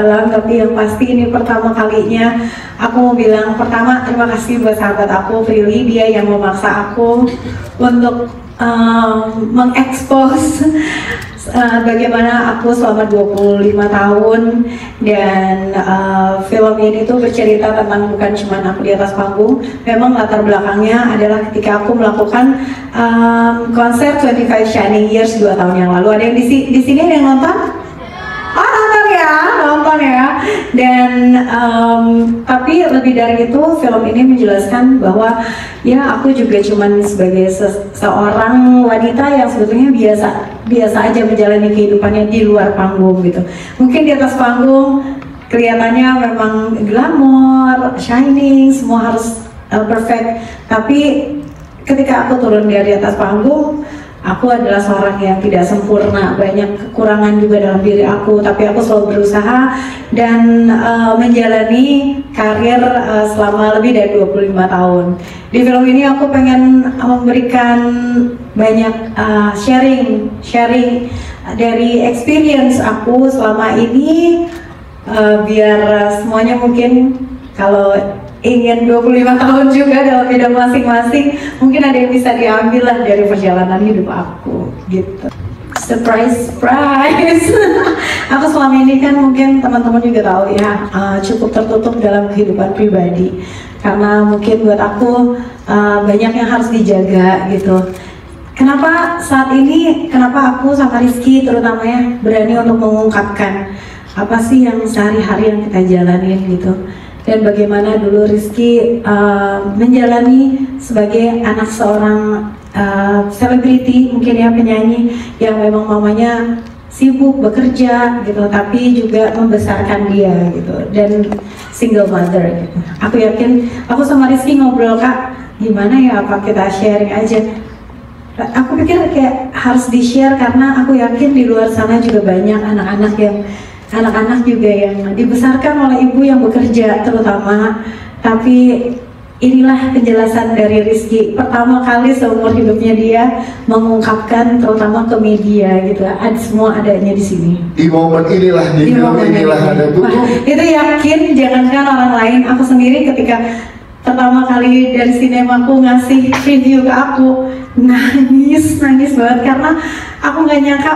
alam, tapi yang pasti ini pertama kalinya aku mau bilang pertama terima kasih buat sahabat aku Prilly, dia yang memaksa aku untuk mengekspos bagaimana aku selama 25 tahun dan film ini tuh bercerita tentang bukan cuma aku di atas panggung. Memang latar belakangnya adalah ketika aku melakukan konser 25 Shining Years 2 tahun yang lalu. Ada yang di sini ada yang nonton? Oh nonton ya. Dan tapi lebih dari itu film ini menjelaskan bahwa ya aku juga cuman sebagai seorang wanita yang sebetulnya biasa aja menjalani kehidupannya di luar panggung gitu. Mungkin di atas panggung kelihatannya memang glamor, shining, semua harus perfect. Tapi ketika aku turun dari atas panggung, aku adalah seorang yang tidak sempurna, banyak kekurangan juga dalam diri aku, tapi aku selalu berusaha dan menjalani karir selama lebih dari 25 tahun. Di film ini aku pengen memberikan banyak sharing dari experience aku selama ini, biar semuanya mungkin kalau ingin 25 tahun juga dalam bidang masing-masing, mungkin ada yang bisa diambil lah dari perjalanan hidup aku gitu. Surprise. Aku selama ini kan mungkin teman-teman juga tahu ya, cukup tertutup dalam kehidupan pribadi karena mungkin buat aku banyak yang harus dijaga gitu. Kenapa saat ini, kenapa aku sama Rizky terutamanya berani untuk mengungkapkan apa sih yang sehari-hari yang kita jalanin gitu, dan bagaimana dulu Rizky menjalani sebagai anak seorang selebriti, mungkin ya penyanyi yang memang mamanya sibuk bekerja gitu, tapi juga membesarkan dia gitu, dan single mother gitu. Aku yakin, aku sama Rizky ngobrol, Kak, gimana ya, apa kita sharing aja? Aku pikir kayak harus di-share karena aku yakin di luar sana juga banyak anak-anak juga yang dibesarkan oleh ibu yang bekerja terutama, tapi inilah penjelasan dari Rizky pertama kali seumur hidupnya dia mengungkapkan terutama ke media gitu, semua adanya di sini. Di momen inilah, di film inilah ada butuh. Itu yakin, jangankan orang lain, aku sendiri ketika pertama kali dari sinemaku ngasih review ke aku, nangis banget karena aku nggak nyangka,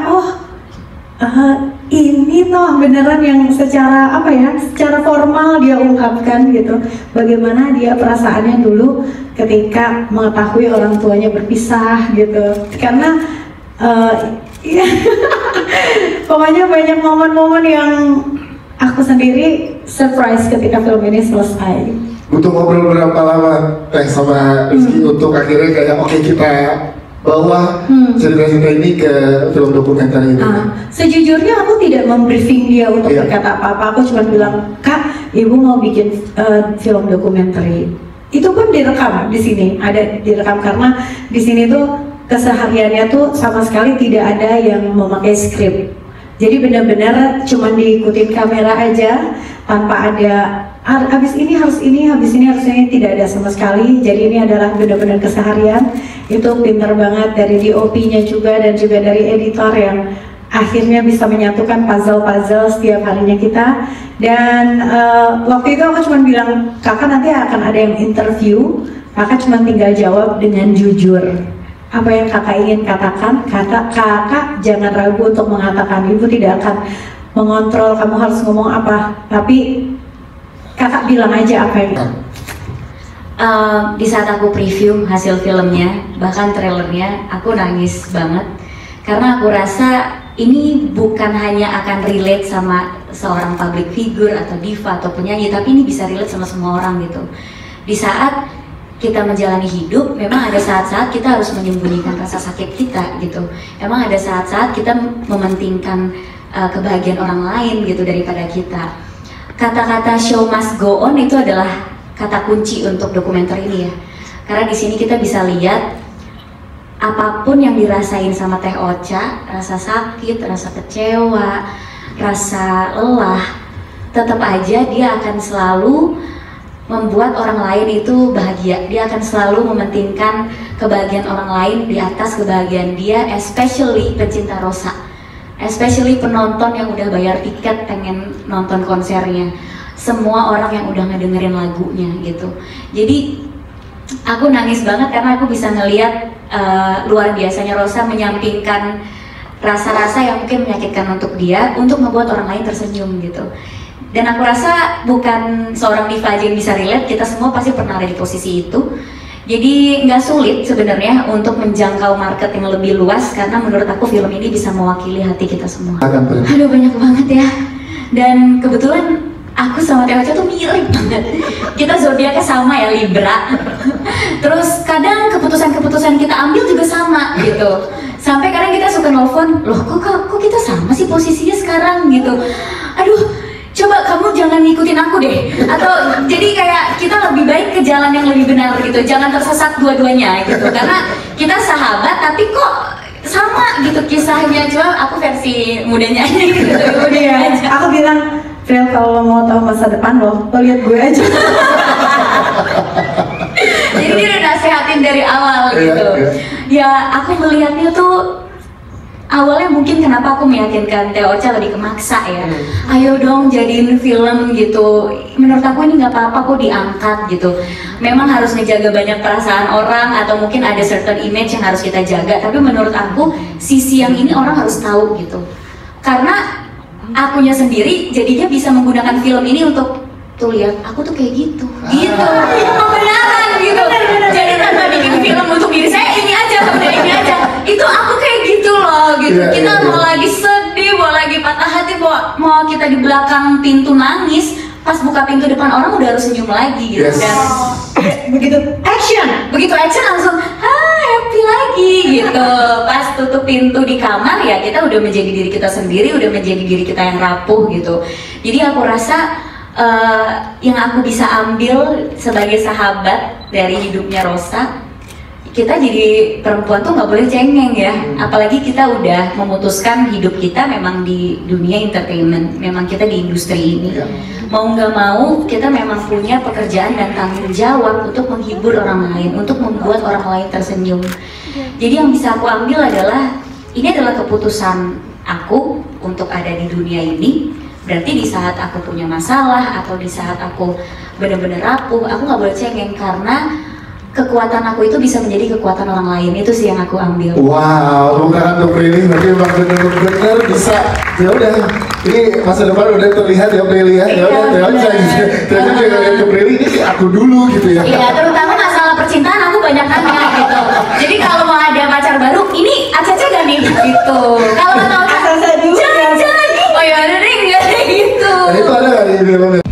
ini toh beneran yang secara secara formal dia ungkapkan gitu, bagaimana dia perasaannya dulu ketika mengetahui orang tuanya berpisah gitu, karena pokoknya banyak momen-momen yang aku sendiri surprise ketika film ini selesai. Butuh ngobrol berapa lama sama Rizky untuk akhirnya kayak oke, kita bawa cerita-cerita ini ke film dokumenter ini? Sejujurnya aku tidak membriefing dia untuk berkata apa-apa, aku cuma bilang, Kak, ibu mau bikin film dokumenter. Itu pun direkam di sini, ada direkam karena di sini tuh kesehariannya tuh sama sekali tidak ada yang memakai skrip. Jadi benar-benar cuma diikutin kamera aja, tanpa ada habis ini harus ini, habis ini harus ini, tidak ada sama sekali. Jadi ini adalah benar-benar keseharian. Itu pintar banget dari DOP-nya juga dan juga dari editor yang akhirnya bisa menyatukan puzzle-puzzle setiap harinya kita. Dan waktu itu aku cuma bilang, kakak nanti akan ada yang interview, kakak cuma tinggal jawab dengan jujur. Apa yang kakak ingin katakan, kakak jangan ragu untuk mengatakan. Ibu tidak akan mengontrol kamu harus ngomong apa, tapi kakak bilang aja apa yang di saat aku preview hasil filmnya, bahkan trailernya, aku nangis banget karena aku rasa ini bukan hanya akan relate sama seorang public figure atau diva atau penyanyi, tapi ini bisa relate sama semua orang gitu. Di saat kita menjalani hidup, memang ada saat-saat kita harus menyembunyikan rasa sakit kita gitu. Emang ada saat-saat kita mementingkan kebahagiaan orang lain gitu daripada kita. Kata-kata show must go on itu adalah kata kunci untuk dokumenter ini ya. Karena di sini kita bisa lihat apapun yang dirasain sama Teh Ocha, rasa sakit, rasa kecewa, rasa lelah, tetap aja dia akan selalu membuat orang lain itu bahagia. Dia akan selalu mementingkan kebahagiaan orang lain di atas kebahagiaan dia, especially pecinta Rosa. especially penonton yang udah bayar tiket pengen nonton konsernya, semua orang yang udah ngedengerin lagunya gitu. Jadi aku nangis banget karena aku bisa ngelihat luar biasanya Rosa menyampingkan rasa-rasa yang mungkin menyakitkan untuk dia untuk membuat orang lain tersenyum gitu. Dan aku rasa bukan seorang diva aja yang bisa relate, kita semua pasti pernah ada di posisi itu. Jadi nggak sulit sebenarnya untuk menjangkau market yang lebih luas, karena menurut aku film ini bisa mewakili hati kita semua. Aduh banyak banget ya. Dan kebetulan aku sama Teh Ocha tuh mirip banget. Kita zodiaknya sama ya, Libra. Terus kadang keputusan-keputusan kita ambil juga sama gitu. Sampai kadang kita suka nelfon, loh kok kita sama sih posisinya sekarang gitu. Aduh, coba kamu jangan ngikutin aku deh. Atau jadi kayak kita lebih baik ke jalan yang lebih benar gitu. Jangan tersesat dua-duanya gitu. Karena kita sahabat tapi kok sama gitu kisahnya. Cuma aku versi mudanya aja gitu. Iya, aku bilang, Phil, kalau lo mau tahu masa depan lo lihat gue aja. Jadi dia udah nasehatin dari awal gitu. Ya aku melihatnya tuh awalnya mungkin kenapa aku meyakinkan Teh Ocha lebih kemaksa ya. Ayo dong jadiin film gitu. Menurut aku ini nggak apa-apa kok diangkat gitu. Memang harus ngejaga banyak perasaan orang atau mungkin ada certain image yang harus kita jaga. Tapi menurut aku sisi yang ini orang harus tahu gitu. Karena akunya sendiri jadinya bisa menggunakan film ini untuk tuh lihat aku tuh kayak gitu pembenaran gitu. Jadi tanpa bikin film untuk diri saya ini aja itu aku kayak gitu loh gitu. Kita mau lagi sedih, mau lagi patah hati, mau kita di belakang pintu nangis, pas buka pintu depan orang udah harus senyum lagi gitu. Dan begitu action langsung happy lagi gitu. Pas tutup pintu di kamar ya kita udah menjadi diri kita sendiri, udah menjadi diri kita yang rapuh gitu. Jadi aku rasa yang aku bisa ambil sebagai sahabat dari hidupnya Rosa, kita jadi perempuan tuh nggak boleh cengeng ya. Apalagi kita udah memutuskan hidup kita memang di dunia entertainment, memang kita di industri ini. Mau nggak mau kita memang punya pekerjaan dan tanggung jawab untuk menghibur orang lain, untuk membuat orang lain tersenyum. Jadi yang bisa aku ambil adalah ini adalah keputusan aku untuk ada di dunia ini. Berarti di saat aku punya masalah atau di saat aku benar-benar rapuh, aku nggak boleh cengeng karena kekuatan aku itu bisa menjadi kekuatan orang lain. Itu sih yang aku ambil. Wow, bukan untuk Prilly, berarti memang benar-benar bisa. Ya udah, ini masa depan udah terlihat ya Prilly ya. Ya udah, Teh Ocha gitu. Ternyata juga lihat ke Prilly ini aku dulu gitu ya. Iya, terutama masalah percintaan aku banyak nanya gitu. Jadi kalau mau ada pacar baru, ini Aca gak nih gitu. Kalau mau tahu Aca dulu. jangan. Oh ya ada deh, enggak gitu. Dan itu ada nggak di filmnya?